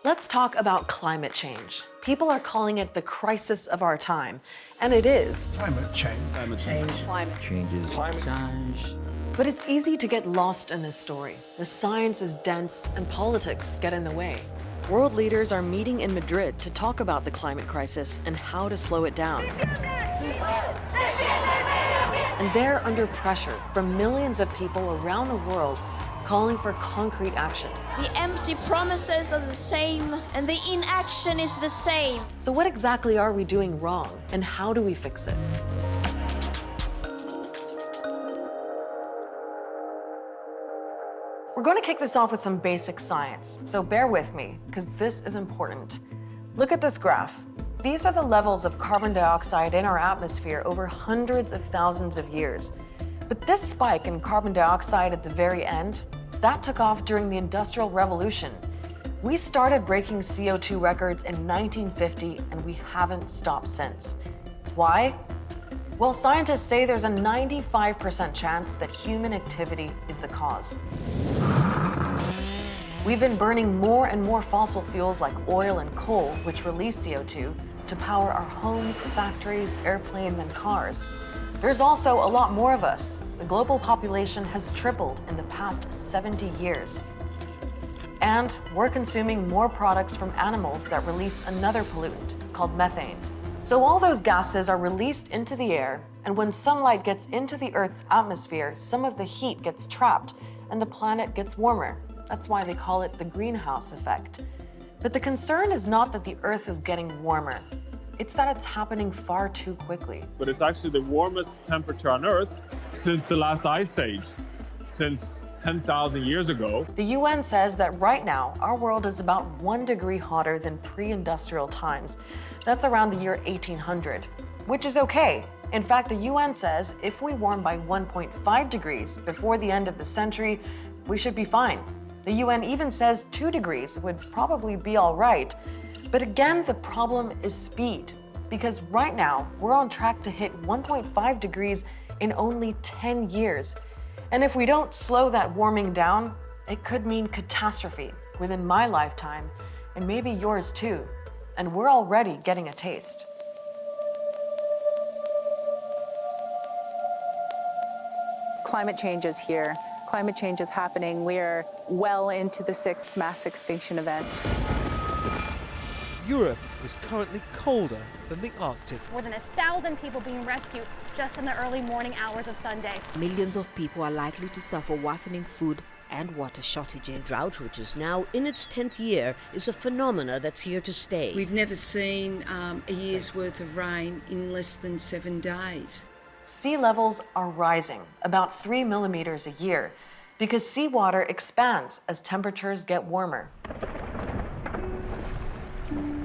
Let's talk about climate change. People are calling it the crisis of our time, and it is. Climate change. Climate change. Climate Changes. Climate change. But it's easy to get lost in this story. The science is dense and politics get in the way. World leaders are meeting in Madrid to talk about the climate crisis and how to slow it down. And they're under pressure from millions of people around the world calling for concrete action. The empty promises are the same, and the inaction is the same. So what exactly are we doing wrong, and how do we fix it? We're going to kick this off with some basic science, so bear with me, because this is important. Look at this graph. These are the levels of carbon dioxide in our atmosphere over hundreds of thousands of years. But this spike in carbon dioxide at the very end, that took off during the Industrial Revolution. We started breaking CO2 records in 1950, and we haven't stopped since. Why? Well, scientists say there's a 95% chance that human activity is the cause. We've been burning more and more fossil fuels like oil and coal, which release CO2, to power our homes, factories, airplanes, and cars. There's also a lot more of us. The global population has tripled in the past 70 years. And we're consuming more products from animals that release another pollutant called methane. So all those gases are released into the air, and when sunlight gets into the Earth's atmosphere, some of the heat gets trapped and the planet gets warmer. That's why they call it the greenhouse effect. But the concern is not that the Earth is getting warmer. It's that it's happening far too quickly. But it's actually the warmest temperature on Earth since the last ice age, since 10,000 years ago. The UN says that right now, our world is about 1 degree hotter than pre-industrial times. That's around the year 1800, which is okay. In fact, the UN says if we warm by 1.5 degrees before the end of the century, we should be fine. The UN even says 2 degrees would probably be all right. But again, the problem is speed, because right now we're on track to hit 1.5 degrees in only 10 years. And if we don't slow that warming down, it could mean catastrophe within my lifetime, and maybe yours too. And we're already getting a taste. Climate change is here. Climate change is happening. We are well into the 6th mass extinction event. Europe is currently colder than the Arctic. More than 1,000 people being rescued just in the early morning hours of Sunday. Millions of people are likely to suffer worsening food and water shortages. Drought, which is now in its 10th year, is a phenomena that's here to stay. We've never seen a year's worth of rain in less than 7 days. Sea levels are rising about 3 millimeters a year because seawater expands as temperatures get warmer.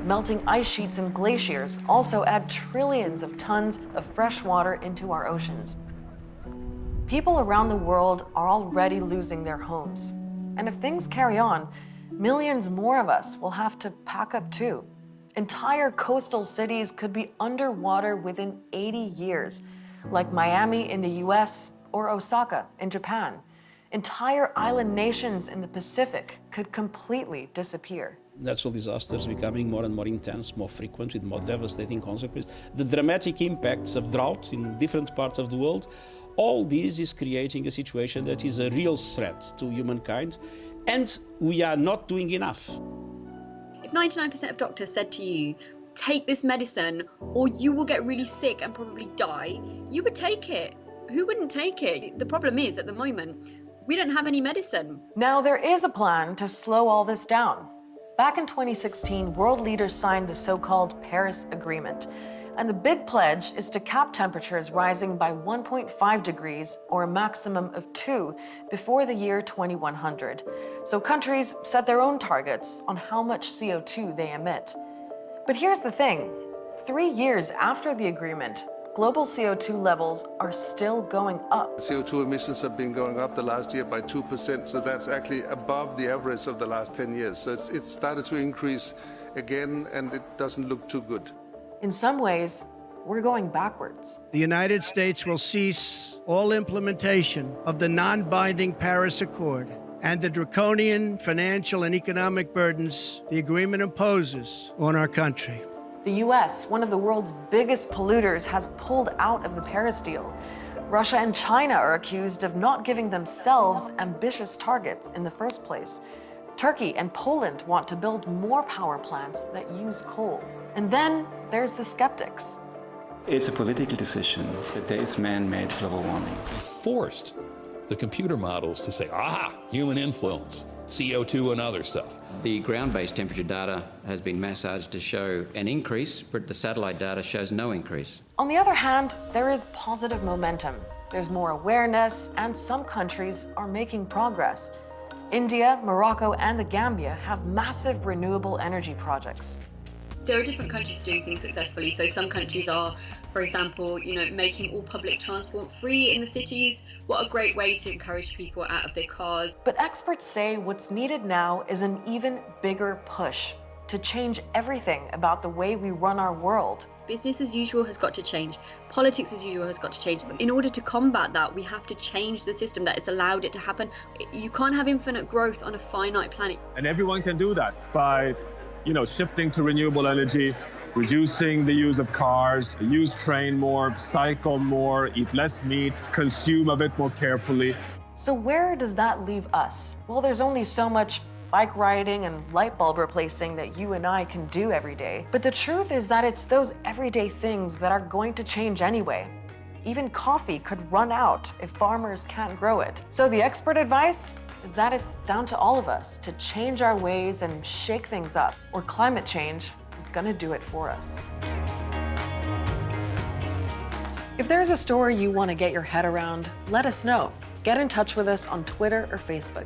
Melting ice sheets and glaciers also add trillions of tons of fresh water into our oceans. People around the world are already losing their homes. And if things carry on, millions more of us will have to pack up too. Entire coastal cities could be underwater within 80 years, like Miami in the US or Osaka in Japan. Entire island nations in the Pacific could completely disappear. Natural disasters becoming more and more intense, more frequent, with more devastating consequences. The dramatic impacts of drought in different parts of the world, all this is creating a situation that is a real threat to humankind, and we are not doing enough. If 99% of doctors said to you, take this medicine or you will get really sick and probably die, you would take it. Who wouldn't take it? The problem is, at the moment, we don't have any medicine. Now, there is a plan to slow all this down. Back in 2016, world leaders signed the so-called Paris Agreement. And the big pledge is to cap temperatures rising by 1.5 degrees or a maximum of 2 before the year 2100. So countries set their own targets on how much CO2 they emit. But here's the thing, 3 years after the agreement, global CO2 levels are still going up. CO2 emissions have been going up the last year by 2%, so that's actually above the average of the last 10 years. So it's started to increase again, and it doesn't look too good. In some ways, we're going backwards. The United States will cease all implementation of the non-binding Paris Accord and the draconian financial and economic burdens the agreement imposes on our country. The US, one of the world's biggest polluters, has pulled out of the Paris deal. Russia and China are accused of not giving themselves ambitious targets in the first place. Turkey and Poland want to build more power plants that use coal. And then there's the skeptics. It's a political decision that there is man-made global warming. Forced the computer models to say, aha, human influence, CO2 and other stuff. The ground-based temperature data has been massaged to show an increase, but the satellite data shows no increase. On the other hand, there is positive momentum. There's more awareness, and some countries are making progress. India, Morocco, and the Gambia have massive renewable energy projects. There are different countries doing things successfully. So some countries are, for example, making all public transport free in the cities. What a great way to encourage people out of their cars. But experts say what's needed now is an even bigger push to change everything about the way we run our world. Business as usual has got to change. Politics as usual has got to change. In order to combat that, we have to change the system that has allowed it to happen. You can't have infinite growth on a finite planet. And everyone can do that by, shifting to renewable energy, reducing the use of cars, use train more, cycle more, eat less meat, consume a bit more carefully. So where does that leave us? Well, there's only so much bike riding and light bulb replacing that you and I can do every day. But the truth is that it's those everyday things that are going to change anyway. Even coffee could run out if farmers can't grow it. So the expert advice is that it's down to all of us to change our ways and shake things up, or climate change is gonna do it for us. If there's a story you want to get your head around, let us know. Get in touch with us on Twitter or Facebook.